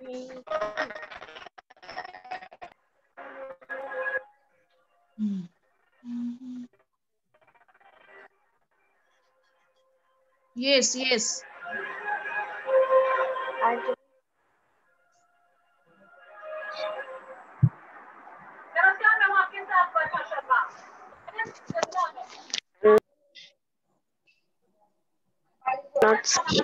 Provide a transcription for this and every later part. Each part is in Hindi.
Yes, yes. Not speak.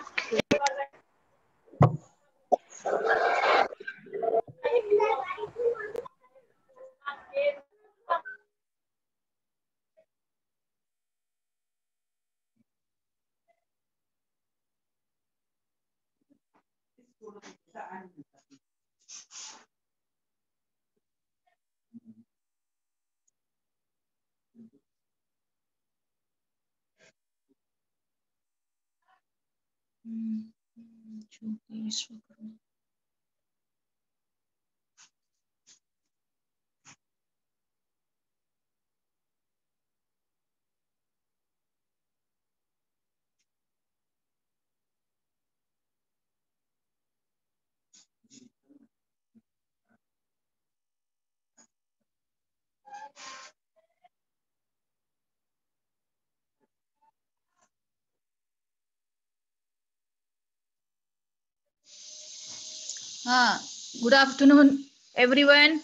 Good afternoon, everyone.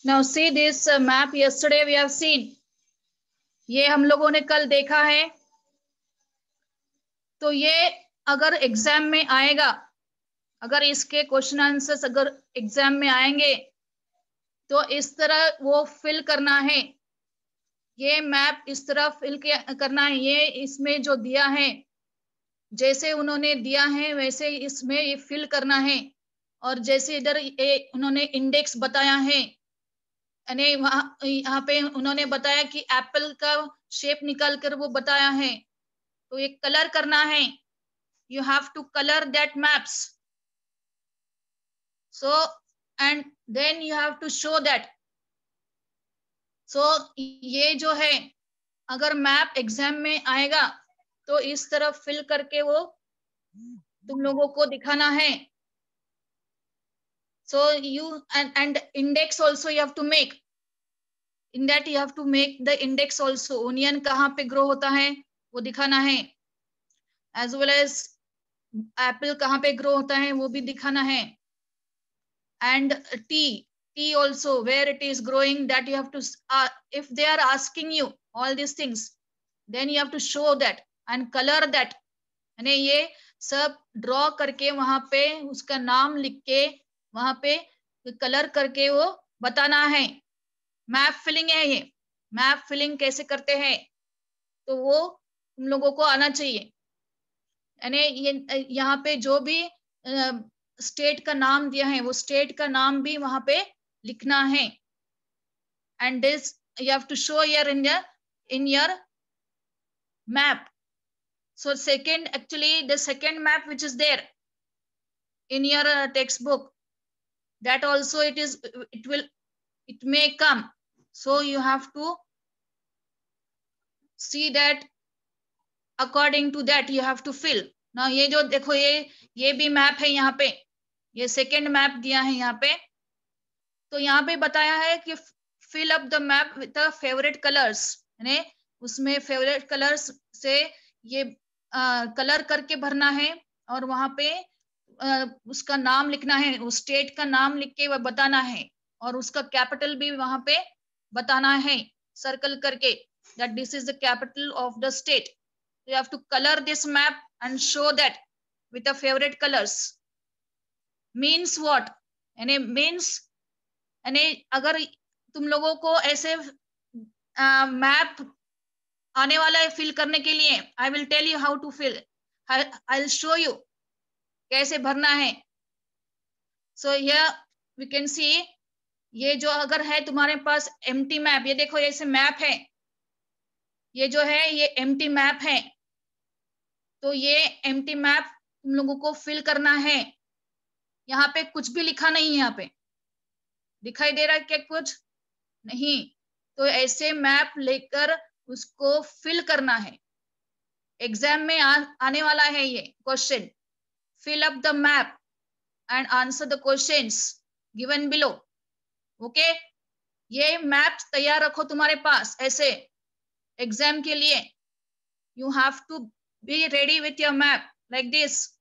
Now see this map. Yesterday we have seen. ये हम लोगों ने कल देखा है. तो ये अगर एग्जाम में आएगा, अगर इसके क्वेश्चन आंसर्स अगर एग्जाम में आएंगे तो इस तरह वो फिल करना है. ये मैप इस तरह फिल करना है. ये इसमें जो दिया है, जैसे उन्होंने दिया है वैसे इसमें ये फिल करना है. और जैसे इधर उन्होंने इंडेक्स बताया है, यानी यहाँ पे उन्होंने बताया कि एप्पल का शेप निकाल कर वो बताया है. तो ये कलर करना है. You have to colour that maps. So and then you have to show that. So ये जो है अगर मैप एग्जाम में आएगा तो इस तरह फिल करके वो तुम लोगों को दिखाना है. So you and index also you have to make. In that you have to make the index also. Onion कहाँ पे ग्रो होता है वो दिखाना है. As well as एप्पल कहाँ पे ग्रो होता है वो भी दिखाना है. And tea also where it is growing, that you have to if they are asking you all these things, then you have to show that and color that. यानी ये सब ड्रॉ करके वहां पे उसका नाम लिख के वहां पे कलर करके वो बताना है. मैप फिलिंग है ये. मैप फिलिंग कैसे करते हैं तो वो तुम लोगों को आना चाहिए. यानी ये यहाँ पे जो भी स्टेट का नाम दिया है वो स्टेट का नाम भी वहां पे लिखना है. And this you have to show here in your map. So second, actually the second map which is there in your textbook, that also it may come. So you have to see that according to that you have to fill. Now ये जो देखो ये भी मैप है. यहाँ पे ये सेकेंड मैप दिया है यहाँ पे. तो यहाँ पे बताया है कि fill up the map with favourite colours. यानी उसमें फेवरेट कलर्स से ये कलर करके भरना है और वहां पे उसका नाम लिखना है. उस स्टेट का नाम लिख के वह बताना है और उसका कैपिटल भी वहां पे बताना है सर्कल करके, that this is the capital of the state. You have to color this map and show that with the favorite colors. Means what? यानी means यानी अगर तुम लोगों को ऐसे मैप आने वाला है फिल करने के लिए, I will tell you how to fill. I will show you कैसे भरना है. So here we can see, ये जो अगर है तुम्हारे पास एम्प्टी मैप, ये देखो ऐसे मैप है, ये जो है ये एम्प्टी मैप है. तो ये एम्प्टी मैप तुम लोगों को फिल करना है. यहाँ पे कुछ भी लिखा नहीं है. यहाँ पे दिखाई दे रहा है क्या? कुछ नहीं. तो ऐसे मैप लेकर उसको फिल करना है. एग्जाम में आने वाला है ये question. Fill up the map. and answer the questions given below. Okay, ये मैप तैयार रखो तुम्हारे पास ऐसे एग्जाम के लिए. You have to be ready with your map like this.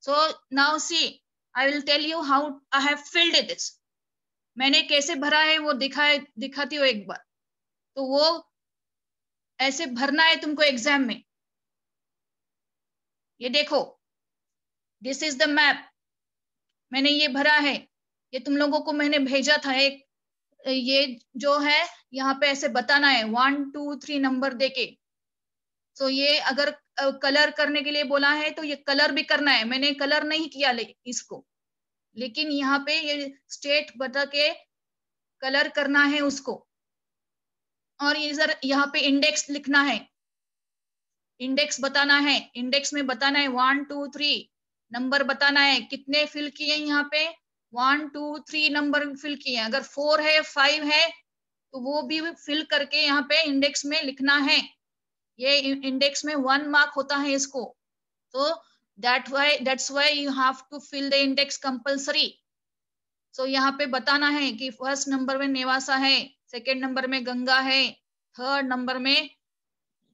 So now see, I will tell you how I have filled this. मैंने कैसे भरा है वो दिखाती हूँ एक बार. तो वो ऐसे भरना है तुमको एग्जाम में. ये देखो, दिस इज द मैप. मैंने ये भरा है. ये तुम लोगों को मैंने भेजा था एक. ये जो है यहाँ पे ऐसे बताना है 1 2 3 नंबर देके. तो ये अगर कलर करने के लिए बोला है तो ये कलर भी करना है. मैंने कलर नहीं किया इसको, लेकिन यहाँ पे ये स्टेट बता के कलर करना है उसको. और ये सर यहाँ पे इंडेक्स लिखना है. इंडेक्स बताना है. इंडेक्स में बताना है 1 2 3 नंबर बताना है. कितने फिल किए यहाँ पे? 1 2 3 नंबर फिल किए. अगर 4 है 5 है तो वो भी फिल करके यहाँ पे इंडेक्स में लिखना है. ये इंडेक्स में 1 मार्क होता है इसको. तो that's why you have to fill the index compulsory. So यहाँ पे बताना है कि फर्स्ट नंबर में नेवासा है, सेकेंड नंबर में गंगा है, थर्ड नंबर में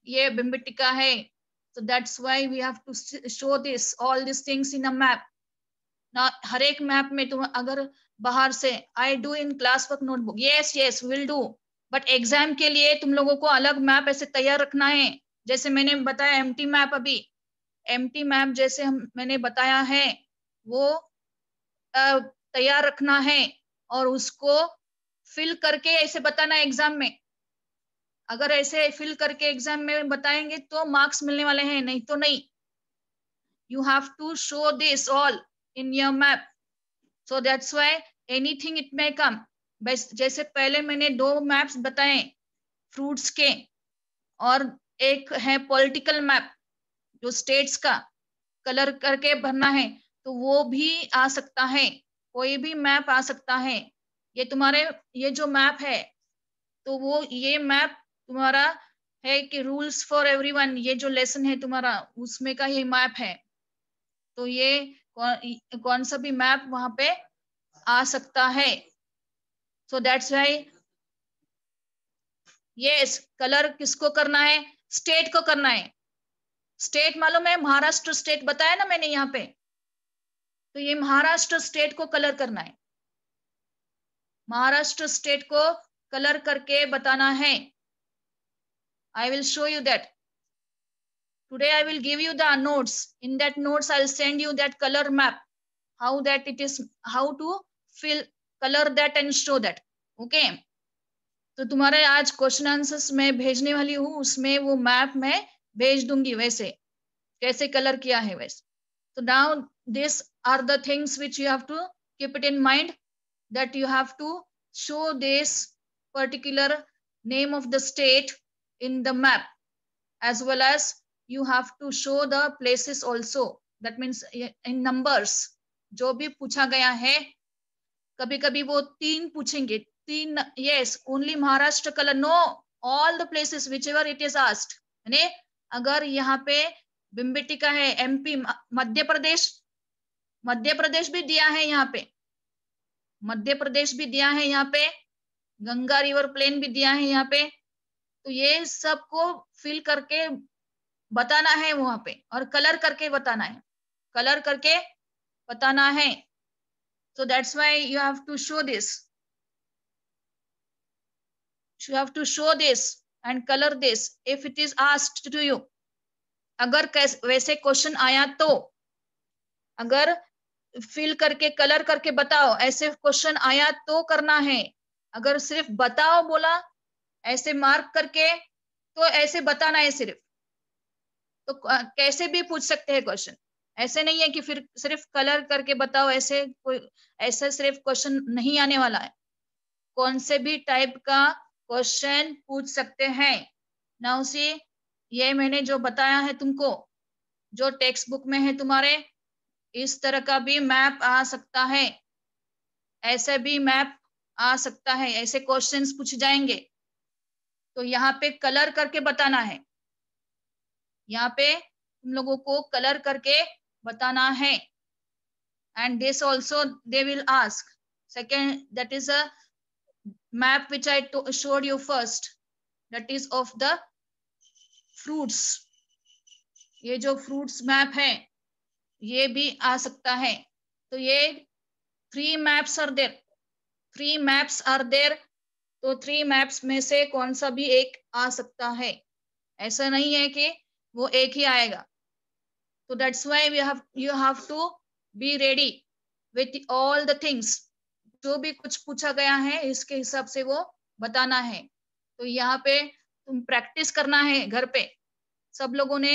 ये भिम्बेटका है. So that's why we have to show this all these things in a map. ना हर एक मैप में तुम अगर बाहर से I do in class work notebook, yes will do, but exam के लिए तुम लोगों को अलग मैप ऐसे तैयार रखना है. जैसे मैंने बताया एम्प्टी मैप, अभी एम्प्टी मैप जैसे मैंने बताया है वो तैयार रखना है और उसको फिल करके ऐसे बताना एग्जाम में. अगर ऐसे फिल करके एग्जाम में बताएंगे तो मार्क्स मिलने वाले हैं, नहीं तो नहीं. You have to show this all in your map. So that's why anything it may come. बस जैसे पहले मैंने 2 मैप्स बताए फ्रूट्स के, और एक है पॉलिटिकल मैप जो स्टेट्स का कलर करके भरना है. तो वो भी आ सकता है, कोई भी मैप आ सकता है. ये तुम्हारे ये जो मैप है तो वो ये मैप तुम्हारा है कि रूल्स फॉर एवरीवन, ये जो लेसन है तुम्हारा उसमें का ये मैप है. तो ये कौन सा भी मैप वहां पे आ सकता है. So that's why yes, colour किसको करना है? स्टेट को करना है. स्टेट मालूम है, महाराष्ट्र स्टेट बताया ना मैंने यहाँ पे. तो ये महाराष्ट्र स्टेट को कलर करना है. महाराष्ट्र स्टेट को कलर करके बताना है. आई will show you that. Today I will give you the notes. In that notes I'll send you that color map, how that it is, how to fill color that and show that. Okay, तो तुम्हारे आज क्वेश्चन आंसर्स मैं भेजने वाली हूँ, उसमें वो मैप मैं भेज दूंगी वैसे कैसे कलर किया है वैसे. तो now these are the things which you have to keep it in mind, that you have to show this particular name of the state in the map, as well as you have to show the places also. That means in numbers. जो भी पूछा गया है, कभी कभी वो 3 पूछेंगे, 3. yes, only Maharashtra colour, no, all the places whichever it is asked. यानी अगर यहाँ पे भिम्बेटका है, एमपी, मध्य प्रदेश भी दिया है यहाँ पे, मध्य प्रदेश भी दिया है यहाँ पे, गंगा रिवर प्लेन भी दिया है यहाँ पे. तो ये सबको फिल करके बताना है वहां पे, और कलर करके बताना है, कलर करके बताना है. So that's why you have to show this. You have to show this and color this if it is asked to you. अगर वैसे क्वेश्चन आया तो अगर फिल करके कलर करके बताओ, ऐसे क्वेश्चन आया तो करना है. अगर सिर्फ बताओ बोला ऐसे मार्क करके, तो ऐसे बताना है सिर्फ. तो कैसे भी पूछ सकते हैं क्वेश्चन. ऐसे नहीं है कि फिर सिर्फ कलर करके बताओ, ऐसे कोई ऐसे सिर्फ क्वेश्चन नहीं आने वाला है. कौन से भी टाइप का क्वेश्चन पूछ सकते हैं. नाउ सी, ये मैंने जो बताया है तुमको, जो टेक्स्ट बुक में है तुम्हारे, इस तरह का भी मैप आ सकता है, ऐसे भी मैप आ सकता है, ऐसे क्वेश्चंस पूछ जाएंगे. तो यहाँ पे कलर करके बताना है. यहाँ पे तुम लोगों को कलर करके बताना है. and this also they will ask. Second, that is a map which I showed you first, that is of the fruits. ये जो fruits map है ये भी आ सकता है. तो ये 3 maps are there. 3 maps are there. तो 3 maps में से कौन सा भी एक आ सकता है. ऐसा नहीं है कि वो एक ही आएगा. तो that's why you have to be ready with all the things. जो भी कुछ पूछा गया है इसके हिसाब से वो बताना है. तो यहाँ पे तुम प्रैक्टिस करना है घर पे. सब लोगों ने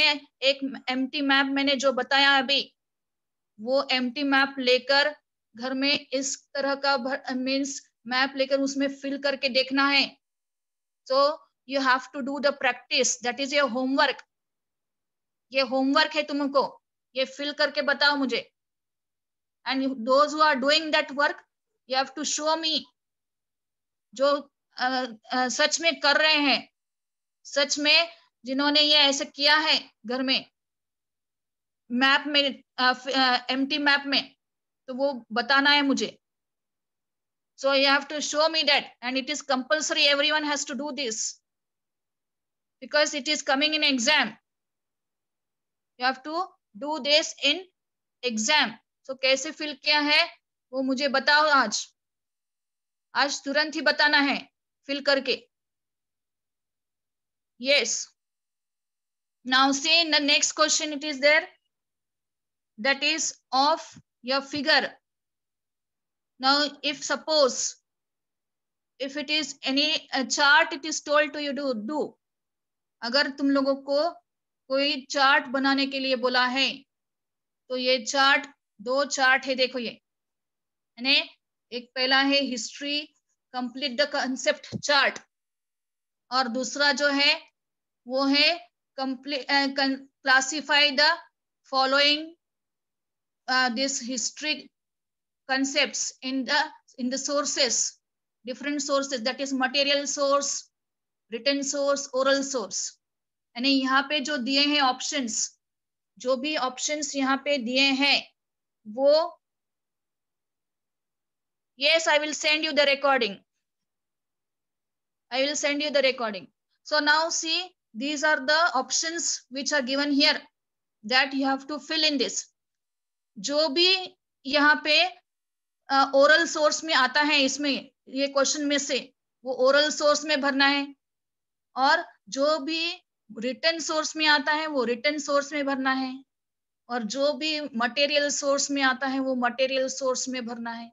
एक एम्प्टी मैप मैंने जो बताया अभी, वो एम्प्टी मैप लेकर घर में इस तरह का मीन्स मैप लेकर उसमें फिल करके देखना है. So you have to do the practice. That is your homework. ये होमवर्क है तुमको. ये फिल करके बताओ मुझे. And those who are doing that work, you have to show me. जो सच में कर रहे हैं, सच में जिन्होंने ये ऐसे किया है घर में मैप में, एम्प्टी मैप में, तो वो बताना है मुझे. So you have to show me that, and it is compulsory. Everyone has to do this because it is coming in exam. You have to do this in exam. So कैसे फिल किया है वो मुझे बताओ. आज तुरंत ही बताना है फिल करके. Yes. Now see in the next question it is there, that is of your figure. Now if suppose if it is any chart it is told to you do. अगर तुम लोगों को कोई चार्ट बनाने के लिए बोला है तो ये चार्ट, 2 चार्ट है. देखो ये यानी एक पहला है history complete the concept chart, और दूसरा जो है वो है classify the following this history concepts in the sources, different sources, that is material source, written source, oral source. यानी यहाँ पे जो दिए हैं ऑप्शंस, जो भी ऑप्शंस यहाँ पे दिए हैं वो, yes I will send you the recording. I will send you the recording. So now see, these are the options which are given here that you have to fill in this. जो भी यहाँ पे ओरल सोर्स में आता है, इसमें ये क्वेश्चन में से वो ओरल सोर्स में भरना है, और जो भी रिटन सोर्स में आता है वो रिटन सोर्स में भरना है, और जो भी मटेरियल सोर्स में आता है वो मटेरियल सोर्स में भरना है.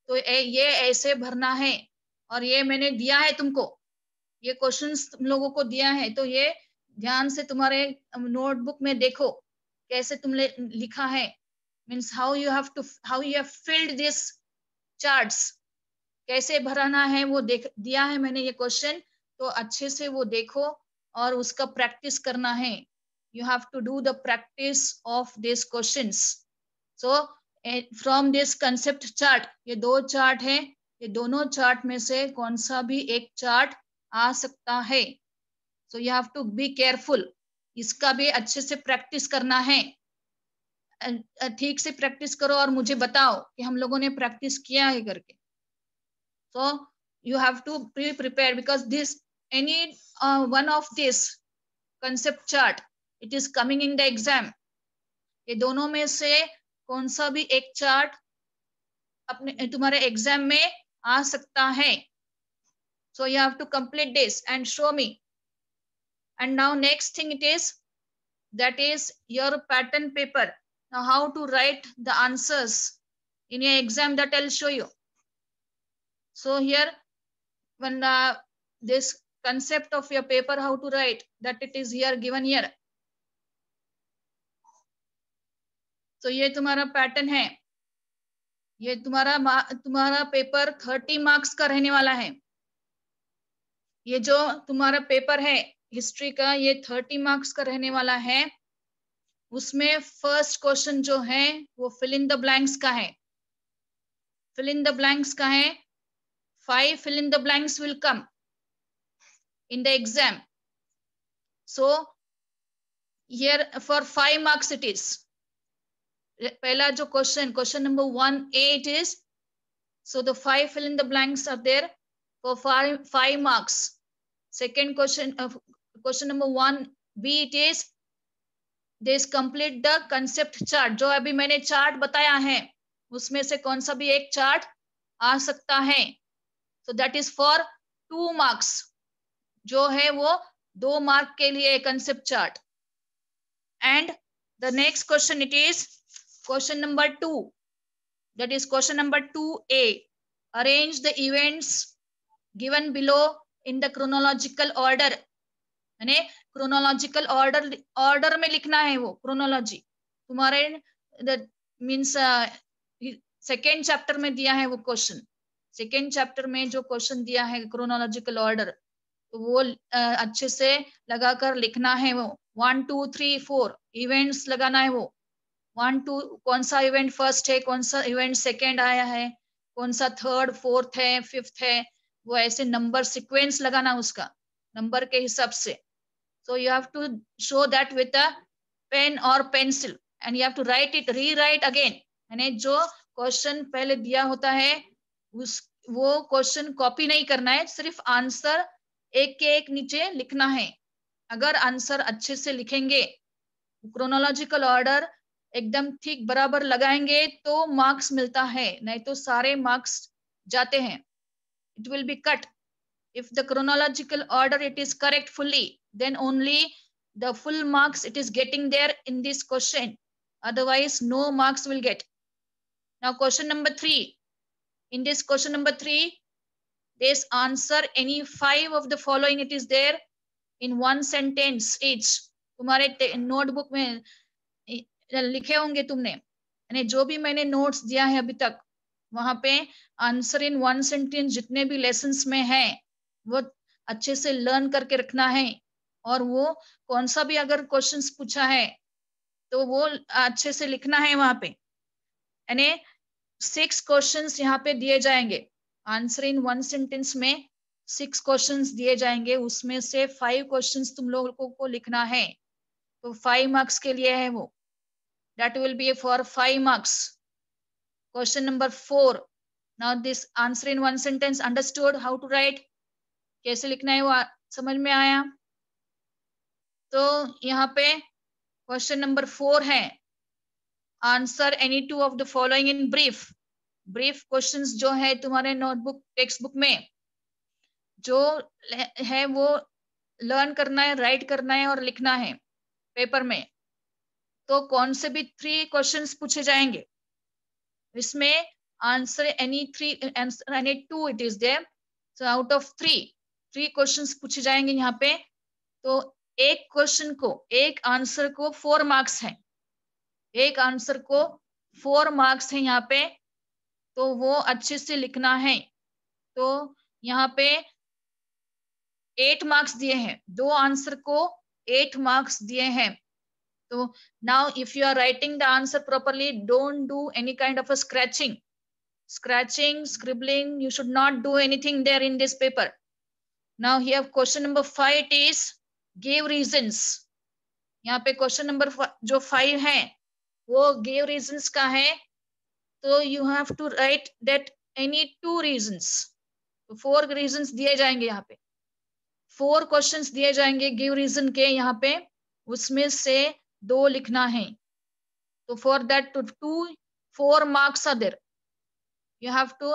तो ये ऐसे भरना है. और ये मैंने दिया है तुमको, ये क्वेश्चंस तुम लोगों को दिया है, तो ये ध्यान से तुम्हारे नोटबुक में देखो कैसे तुमने लिखा है. means how you have filled this charts. कैसे भरना है वो दिया है मैंने ये क्वेश्चन. तो अच्छे से वो देखो और उसका प्रैक्टिस करना है. you have to do the practice of these questions. so from this concept chart, ये 2 चार्ट है, ये दोनों चार्ट में से कौन सा भी एक चार्ट आ सकता है. so you have to be careful. इसका भी अच्छे से प्रैक्टिस करना है. ठीक से प्रैक्टिस करो और मुझे बताओ कि हम लोगों ने प्रैक्टिस किया है करके. so you have to be prepared because this any one of this concept chart it is coming in the exam. ये दोनों में से कौन सा भी एक चार्ट अपने तुम्हारे एग्जाम में आ सकता है. so you have to complete this and show me. and now next thing it is, that is your pattern paper. Now how to write the answers in your exam, that I'll show you. so here when this concept of your paper how to write, that it is here given here. so ये तुम्हारा पैटर्न है. ये तुम्हारा पेपर 30 मार्क्स का रहने वाला है. ये जो तुम्हारा पेपर है हिस्ट्री का, ये 30 मार्क्स का रहने वाला है. उसमें फर्स्ट क्वेश्चन जो है वो फिल इन द ब्लैंक्स का है. फिल इन द ब्लैंक्स का है. 5 fill in the blanks will come in the exam. so here for 5 marks it is. पहला जो question number 1A it is, so the 5 fill in the blanks are there for 5 marks. Second question number 1B it is, this complete the concept chart. जो अभी मैंने चार्ट बताया है उसमें से कौन सा भी एक चार्ट आ सकता है, so that is for 2 marks. जो है वो 2 मार्क के लिए concept chart. And the next question it is question number 2, that is question number 2A. Arrange the events given below in the chronological order. यानी क्रोनोलॉजिकल ऑर्डर में लिखना है वो क्रोनोलॉजी. तुम्हारे मीन्स सेकेंड चैप्टर में दिया है वो क्वेश्चन. सेकेंड चैप्टर में जो क्वेश्चन दिया है क्रोनोलॉजिकल ऑर्डर, तो वो अच्छे से लगाकर लिखना है. वो 1 2 3 4 इवेंट्स लगाना है. वो 1 2 कौन सा इवेंट फर्स्ट है, कौन सा इवेंट सेकेंड आया है, कौन सा थर्ड फोर्थ है फिफ्थ है, वो ऐसे नंबर सीक्वेंस लगाना उसका नंबर के हिसाब से. So you have to show that with a pen or pencil and you have to write it, rewrite again. यानी जो क्वेश्चन पहले दिया होता है वो क्वेश्चन कॉपी नहीं करना है, सिर्फ आंसर एक के एक नीचे लिखना है. अगर आंसर अच्छे से लिखेंगे, क्रोनोलॉजिकल ऑर्डर एकदम ठीक बराबर लगाएंगे तो मार्क्स मिलता है, नहीं तो सारे मार्क्स जाते हैं. It will be cut. If the chronological order it is correct fully, then only the full marks it is getting there in this question. Otherwise, no marks will get. Now, question number 3. In this question number 3, this answer any 5 of the following it is there in one sentence each. तुम्हारे नोटबुक में लिखे होंगे तुमने, यानी जो भी मैंने नोट्स दिया है अभी तक, वहां पे आंसर इन वन सेंटेंस जितने भी लेसन्स में है वो अच्छे से लर्न करके रखना है. और वो कौन सा भी अगर क्वेश्चंस पूछा है तो वो अच्छे से लिखना है वहां पे. यानी 6 क्वेश्चंस यहाँ पे दिए जाएंगे. आंसर इन वन सेंटेंस में 6 क्वेश्चंस दिए जाएंगे, उसमें से 5 क्वेश्चंस तुम लोगों को लिखना है. तो 5 मार्क्स के लिए है वो. That will be for 5 marks. Question number 4. Now this answer in one sentence understood how to write. कैसे लिखना है वो समझ में आया. तो यहाँ पे क्वेश्चन नंबर 4 है, answer any 2 of the following in brief. Brief questions जो है तुम्हारे नोटबुक टेक्स्ट बुक में जो है वो लर्न करना है, राइट करना है और लिखना है पेपर में. तो कौन से भी 3 क्वेश्चंस पूछे जाएंगे, इसमें answer any 2 it is there. So out of 3 questions पूछे जाएंगे यहाँ पे. तो एक क्वेश्चन को, एक आंसर को 4 मार्क्स है. एक आंसर को 4 मार्क्स है यहाँ पे, तो वो अच्छे से लिखना है. तो यहाँ पे 8 मार्क्स दिए हैं, 2 आंसर को 8 मार्क्स दिए हैं. तो now if you are writing the answer properly, don't do any kind of a scratching, scribbling. You should not do anything there in this paper. Now here question number 5 it is give reasons. यहाँ पे क्वेश्चन नंबर जो 5 है वो give reasons का है. तो you have to write that any 2 reasons. तो 4 reasons दिए जाएंगे यहाँ पे, 4 क्वेश्चंस दिए जाएंगे give reason के यहाँ पे, उसमें से 2 लिखना है. तो for that 4 marks are there. You have to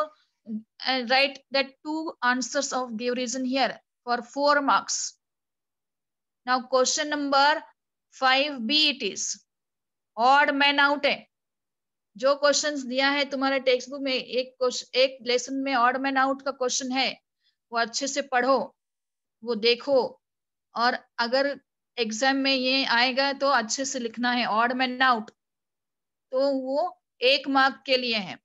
write that 2 answers of give reason here for 4 marks. Now question number 5B it is odd man out है. जो क्वेश्चंस दिया है तुम्हारे टेक्स्ट बुक में, एक लेसन में ऑड मैन आउट का क्वेश्चन है, वो अच्छे से पढ़ो, वो देखो, और अगर एग्जाम में ये आएगा तो अच्छे से लिखना है ऑड मैन आउट. तो वो 1 मार्क के लिए है.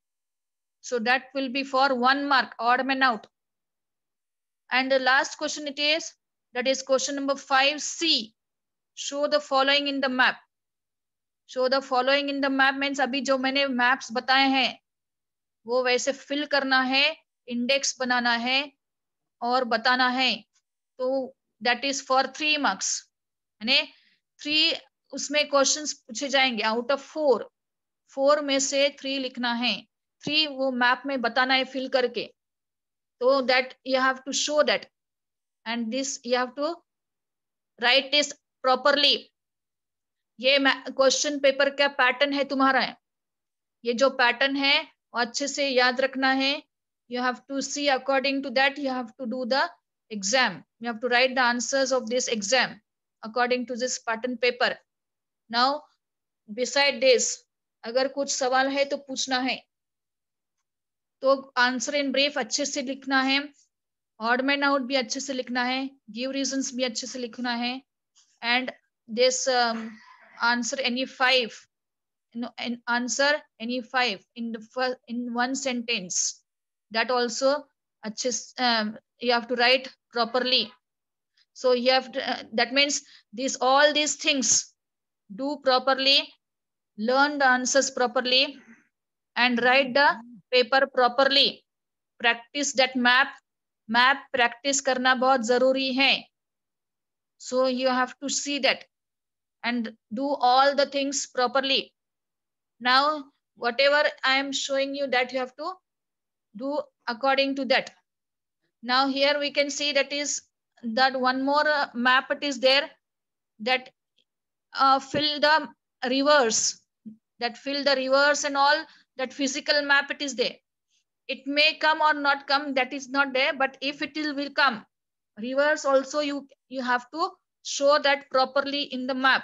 So that will be for 1 mark, odd man out. And the last question it is, that is question number 5C. Show the following in the map. Show the following in the map means अभी जो मैंने मैप्स बताए हैं वो वैसे फिल करना है, इंडेक्स बनाना है और बताना है. तो that is for 3 marks. यानी 3 उसमें क्वेश्चंस पूछे जाएंगे आउट ऑफ 4. 4 में से 3 लिखना है, 3 वो मैप में बताना है फिल करके, तो that you have to show that and this you have to write this properly. ये क्वेश्चन पेपर का पैटर्न है तुम्हारा, ये जो पैटर्न है वो अच्छे से याद रखना है। You have to see according to that you have to do the exam, you have to write the answers of this exam according to this pattern paper. Now beside this अगर कुछ सवाल है तो पूछना है, तो आंसर इन ब्रीफ अच्छे से लिखना है, ऑड मैन आउट भी अच्छे से लिखना है, गिव रीजंस भी अच्छे से लिखना है, and this answer any 5 and answer any 5 in one sentence, that also you have to write properly. So you have to, that means all these things do properly, learn the answers properly and write the paper properly, practice that map practice karna bahut zaruri hai, so you have to see that and do all the things properly. Now whatever I am showing you, that you have to do according to that. Now here we can see that is that one more map it is there, that fill the rivers, and all, that physical map it is there. It may come or not come, that is not there, but if it will come, rivers also you have to show that properly in the map.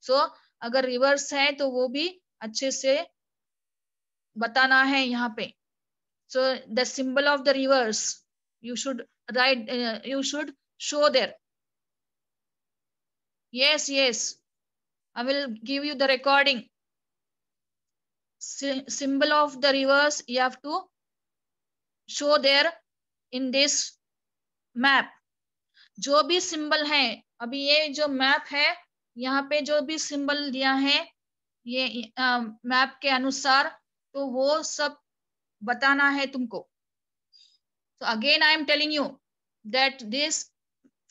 So अगर रिवर्स है तो वो भी अच्छे से बताना है यहाँ पे. So the symbol of the rivers you should write, you should show there. Yes, I will give you the recording. Symbol of the rivers you have to show there in this map. जो भी सिंबल है, अभी ये जो मैप है यहाँ पे जो भी सिंबल दिया है ये मैप के अनुसार, तो वो सब बताना है तुमको. So again I am telling you that this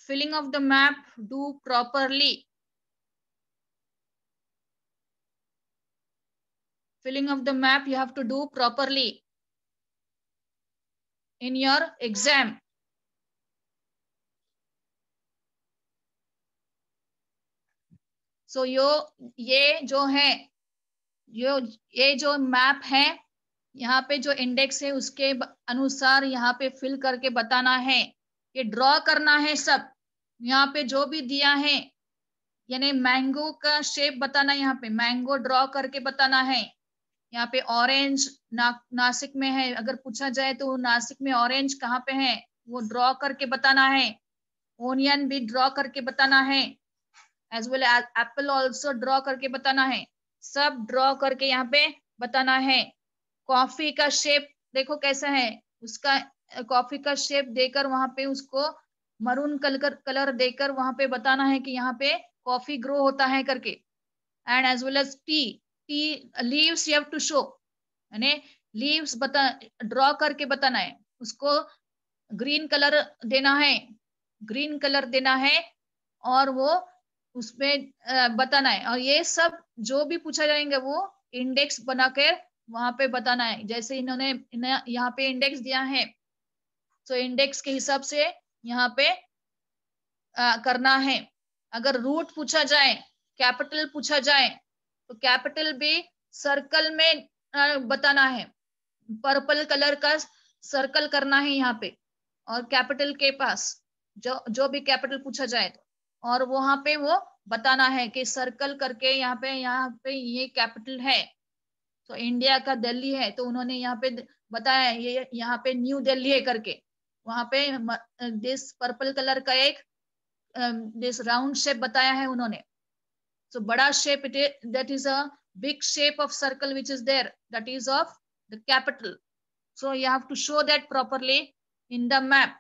filling of the map do properly. Filling of the map you have to do properly in your exam. So ये जो है, ये जो मैप है यहाँ पे जो इंडेक्स है उसके अनुसार यहाँ पे फिल करके बताना है, ये ड्रॉ करना है सब. यहाँ पे जो भी दिया है, यानी मैंगो का शेप बताना, यहाँ पे मैंगो ड्रॉ करके बताना है. यहाँ पे ऑरेंज नासिक में है, अगर पूछा जाए तो नासिक में ऑरेंज कहाँ पे है वो ड्रॉ करके बताना है. ओनियन भी ड्रॉ करके बताना है, as well as apple also draw करके बताना है. सब ड्रॉ करके यहाँ पे बताना है. कॉफी का शेप देखो कैसा है, उसका कॉफी का शेप देकर वहां पे उसको मरून कलर देकर वहां पे बताना है कि यहाँ पे कॉफी ग्रो होता है करके. And as well as tea leaves you have to show, यानी लीव्स ड्रॉ करके बताना है, उसको ग्रीन कलर देना है और वो उसमें बताना है. और ये सब जो भी पूछा जाएंगे वो इंडेक्स बनाकर वहां पे बताना है. जैसे इन्होंने यहाँ पे इंडेक्स दिया है, तो इंडेक्स के हिसाब से यहाँ पे करना है. अगर रूट पूछा जाए, कैपिटल पूछा जाए, तो कैपिटल भी सर्कल में बताना है. पर्पल कलर का सर्कल करना है यहाँ पे, और कैपिटल के पास जो भी कैपिटल पूछा जाए तो, और वहां पे वो बताना है कि सर्कल करके यहाँ पे ये कैपिटल है. तो इंडिया का दिल्ली है, तो उन्होंने यहाँ पे बताया ये यहाँ पे न्यू दिल्ली है करके. वहां पे दिस पर्पल कलर का एक दिस राउंड शेप बताया है उन्होंने. So बड़ा shape that is a big shape of circle which is there, that is of the capital. So you have to show that properly in the map.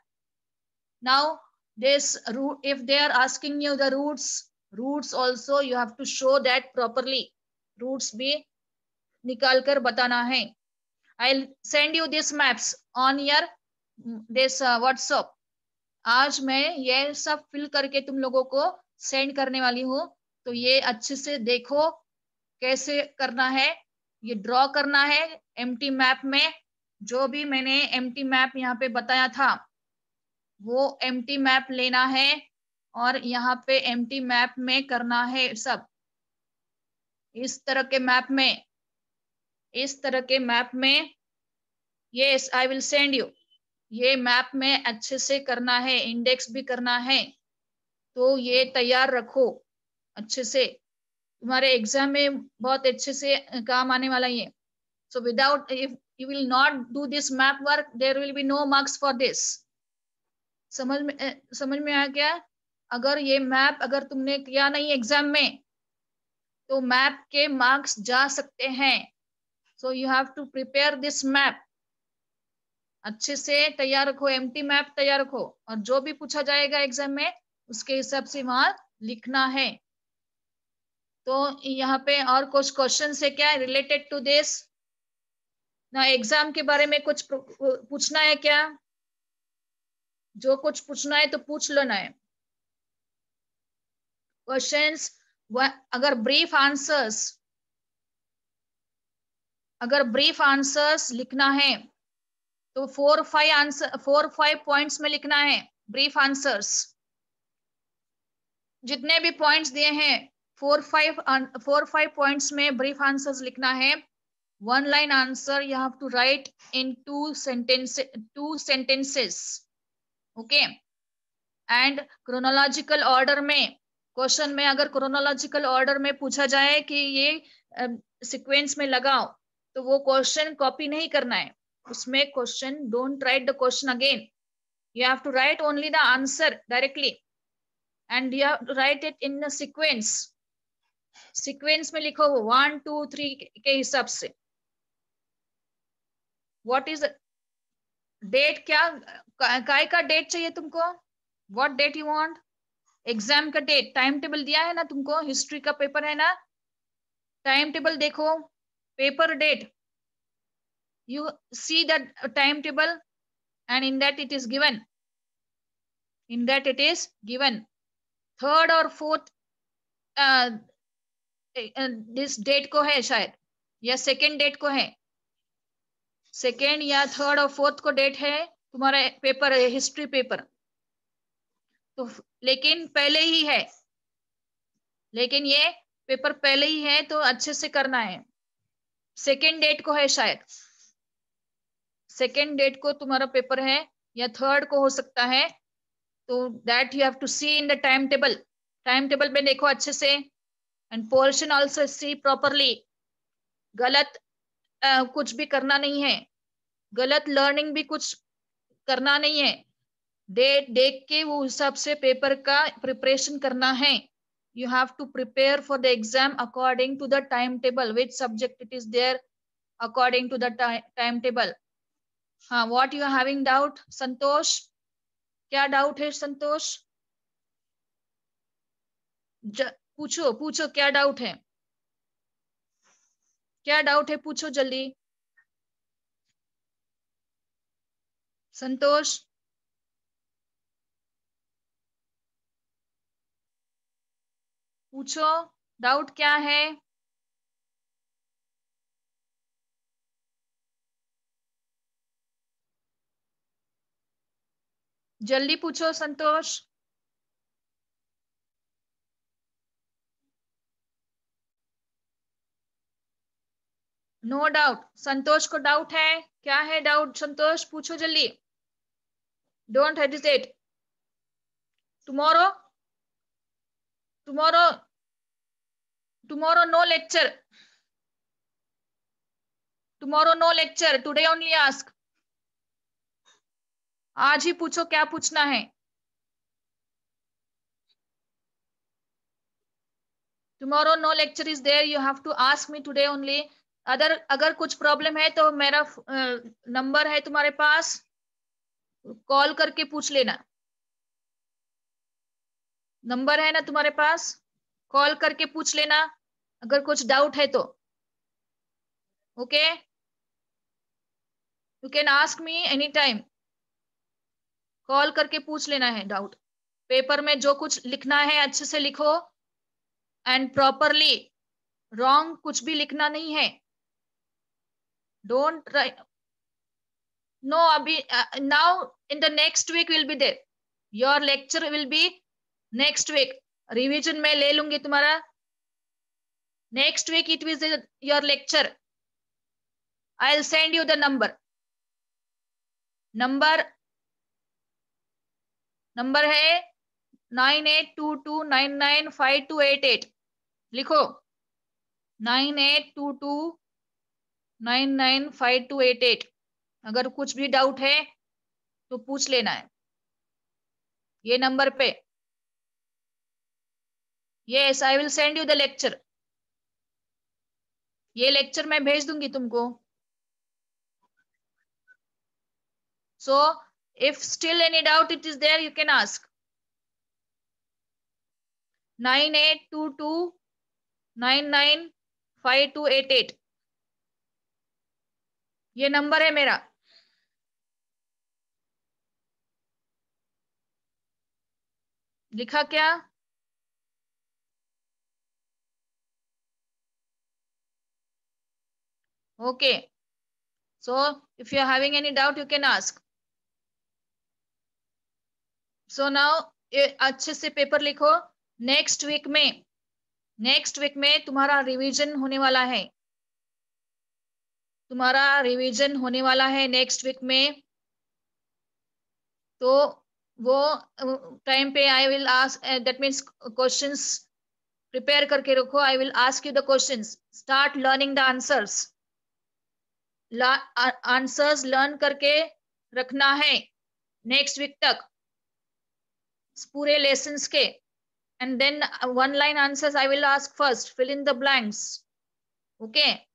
Now this root, if they are asking you the roots also you have to show that properly. Roots भी निकाल कर बताना है. I'll send you these maps on your this WhatsApp. आज मैं ये सब फिल करके तुम लोगों को सेंड करने वाली हूँ, तो ये अच्छे से देखो कैसे करना है. ये ड्रॉ करना है एम्प्टी मैप में। जो भी मैंने एम्प्टी मैप यहाँ पे बताया था वो एम्प्टी मैप लेना है और यहाँ पे एम्प्टी मैप में करना है सब। इस तरह के मैप में, इस तरह के मैप में, yes I will send you. ये मैप में अच्छे से करना है, इंडेक्स भी करना है, तो ये तैयार रखो अच्छे से, तुम्हारे एग्जाम में बहुत अच्छे से काम आने वाला ये। So without, if you will not do this map work, there will be no marks for this. समझ में आया क्या? अगर ये मैप अगर तुमने किया नहीं एग्जाम में तो मैप के मार्क्स जा सकते हैं। So you have to prepare this map. अच्छे से तैयार रखो, एम्प्टी मैप तैयार रखो, और जो भी पूछा जाएगा एग्जाम में उसके हिसाब से वहां लिखना है। तो यहाँ पे और कुछ क्वेश्चन है क्या रिलेटेड टू दिस ना? एग्जाम के बारे में कुछ पूछना है क्या? जो कुछ पूछना है तो पूछ लेना है क्वेश्चंस। अगर ब्रीफ आंसर्स, अगर ब्रीफ आंसर्स लिखना है तो 4-5 पॉइंट्स में लिखना है ब्रीफ आंसर्स। जितने भी पॉइंट्स दिए हैं 4-5 पॉइंट्स में ब्रीफ आंसर्स लिखना है। 1 line answer you have to write in 2 sentences. Okay. And chronological order में, क्वेश्चन में अगर क्रोनोलॉजिकल ऑर्डर में पूछा जाए कि ये सीक्वेंस में लगाओ तो वो क्वेश्चन कॉपी नहीं करना है। उसमें question don't write the question again, you have to write only the answer directly and you have to write it in the sequence. Sequence में लिखो 1 2 3 के हिसाब से। What is date? क्या काय का डेट चाहिए तुमको? What date you want? Exam का डेट, टाइम टेबल दिया है ना तुमको, हिस्ट्री का पेपर है ना, टाइम टेबल देखो, paper date, you see that timetable and in that it is given, in that it is given 3rd और 4th दिस डेट को है शायद, या 2nd डेट को है, 2nd या 3rd और 4th को डेट है तुम्हारा पेपर है, हिस्ट्री पेपर। तो लेकिन पहले ही है, लेकिन ये पेपर पहले ही है तो अच्छे से करना है। 2nd डेट को है शायद, 2nd डेट को तुम्हारा पेपर है या 3rd को हो सकता है। तो that you have to see in the time table. Time table में देखो अच्छे से, and portion also see properly. गलत कुछ भी करना नहीं है, गलत लर्निंग भी कुछ करना नहीं है। डेट देख के वो हिसाब से पेपर का प्रिपरेशन करना है। You have to prepare for the exam according to the time table, which subject it is there according to the time table. हाँ, what you are having doubt Santosh? क्या डाउट है संतोष? पूछो पूछो, क्या डाउट है? क्या डाउट है पूछो जल्दी संतोष। पूछो, डाउट क्या है? जल्दी पूछो संतोष। नो डाउट, संतोष को डाउट है? क्या है डाउट संतोष? पूछो जल्दी, don't hesitate. Tomorrow, tomorrow, tomorrow no lecture, tomorrow no lecture, today only ask. आज ही पूछो क्या पूछना है। Tomorrow no lecture is there, you have to ask me today only. अगर कुछ प्रॉब्लम है तो मेरा नंबर है तुम्हारे पास, कॉल करके पूछ लेना। नंबर है ना तुम्हारे पास, कॉल करके पूछ लेना अगर कुछ डाउट है तो। Okay, you can ask me any time, call करके पूछ लेना है डाउट। पेपर में जो कुछ लिखना है अच्छे से लिखो एंड प्रॉपरली, रॉन्ग कुछ भी लिखना नहीं है। Don't write. No, abhi, now in the next week will be there. Your lecture will be next week. Revision में ले लूंगी तुम्हारा. Next week it will be your lecture. I'll send you the number. Number है 9822995288. लिखो 9822995288. अगर कुछ भी डाउट है तो पूछ लेना है ये नंबर पे. Yes, I will send you the lecture. ये लेक्चर मैं भेज दूंगी तुमको. So if still any doubt it is there you can ask. 9822995288 ये नंबर है मेरा. लिखा क्या? Okay. So if you are having any doubt you can ask. So now अच्छे से पेपर लिखो. नेक्स्ट वीक में तुम्हारा रिवीजन होने वाला है. नेक्स्ट वीक में. तो वो टाइम पे I will ask, that means questions prepare करके रखो. I will ask you the questions. Start learning the answers. Answers learn करके रखना है नेक्स्ट वीक तक पूरे लेसन्स के. and then one line answers I will ask first. Fill in the blanks. Okay,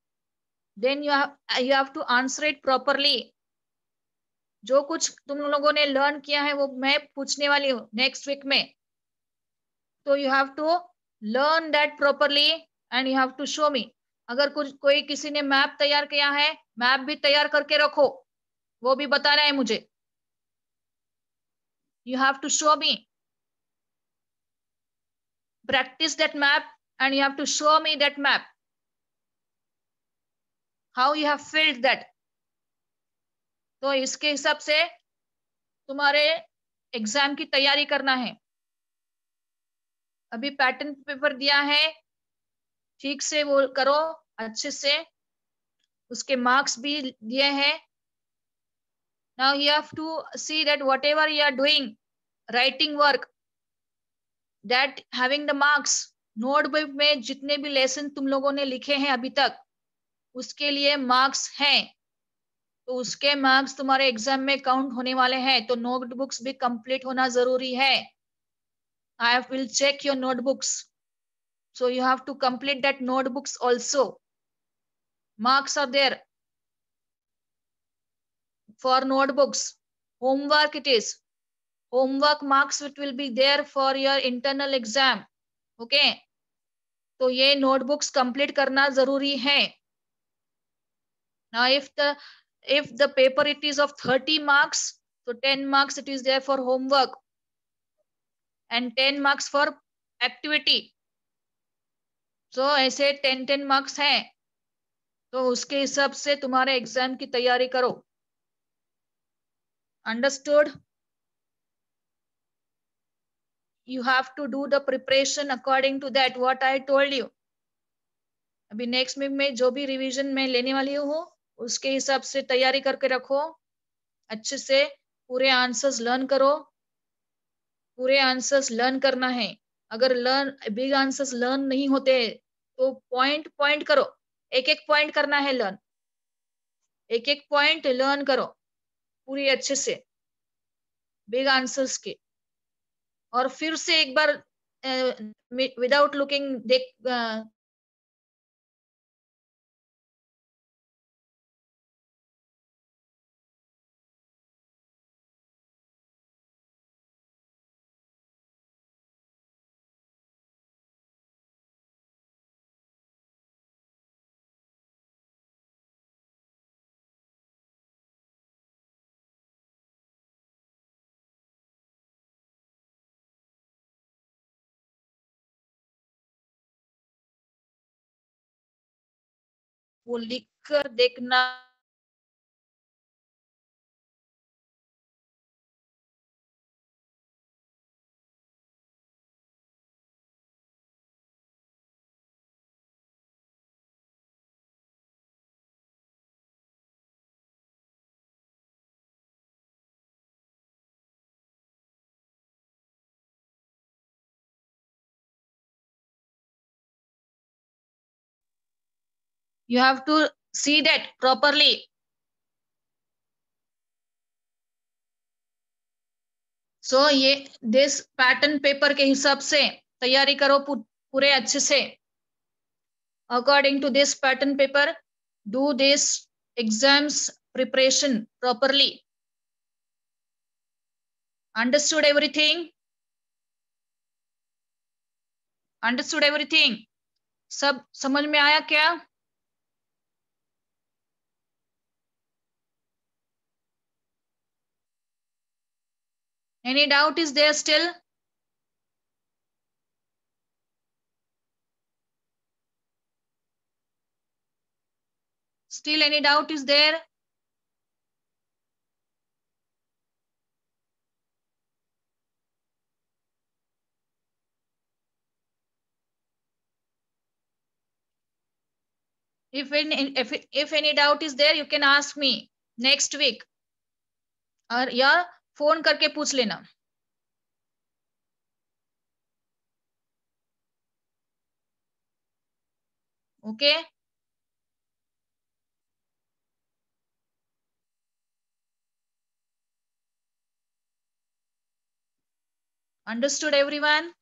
then you have to answer it properly. जो कुछ तुम लोगों ने लर्न किया है वो मैं पूछने वाली हूँ नेक्स्ट वीक में. तो you have to learn that properly and you have to show me. अगर कोई किसी ने मैप तैयार किया है, मैप भी तैयार करके रखो, वो भी बताना है मुझे. You have to show me. Practice that map and you have to show me that map. How you have filled that. तो इसके हिसाब से तुम्हारे एग्जाम की तैयारी करना है. अभी पैटर्न पेपर दिया है, ठीक से वो करो अच्छे से. उसके मार्क्स भी दिए हैं. Now you have to see that whatever you are doing writing work, that having the marks. Notebook में जितने भी लेसन तुम लोगों ने लिखे हैं अभी तक उसके लिए मार्क्स हैं. तो उसके मार्क्स तुम्हारे एग्जाम में काउंट होने वाले हैं. तो नोटबुक्स भी कंप्लीट होना जरूरी है. I will check your notebooks. So you have to complete that notebooks also. Marks are there for notebooks. Homework it is. Homework marks it will be there for your internal exam. Okay. तो ये notebooks complete करना जरूरी है. Now if the paper it is of 30 marks, so 10 marks it is there for homework and 10 marks for activity. So ऐसे 10 marks हैं. तो उसके हिसाब से तुम्हारे एग्जाम की तैयारी करो. Understood? You have to do the preparation according to that what I told you. अभी नेक्स्ट वीक में जो भी रिवीजन में लेने वाली हूँ उसके हिसाब से तैयारी करके रखो. अच्छे से पूरे आंसर्स लर्न करो. पूरे आंसर्स लर्न करना है. अगर बिग आंसर्स लर्न नहीं होते तो पॉइंट करो. एक एक पॉइंट करना है लर्न. एक एक पॉइंट लर्न करो पूरी अच्छे से बिग आंसर्स के. और फिर से एक बार विदाउट लुकिंग देख वो लिख कर देखना You have to see that properly. So ये this पैटर्न पेपर के हिसाब से तैयारी करो पूरे अच्छे से. According to this pattern paper, do this exams preparation properly. Understood everything? Understood everything? सब समझ में आया क्या? Any doubt is there still? Still any doubt is there? If any doubt is there, you can ask me next week. और या फोन करके पूछ लेना. Okay? Understood everyone?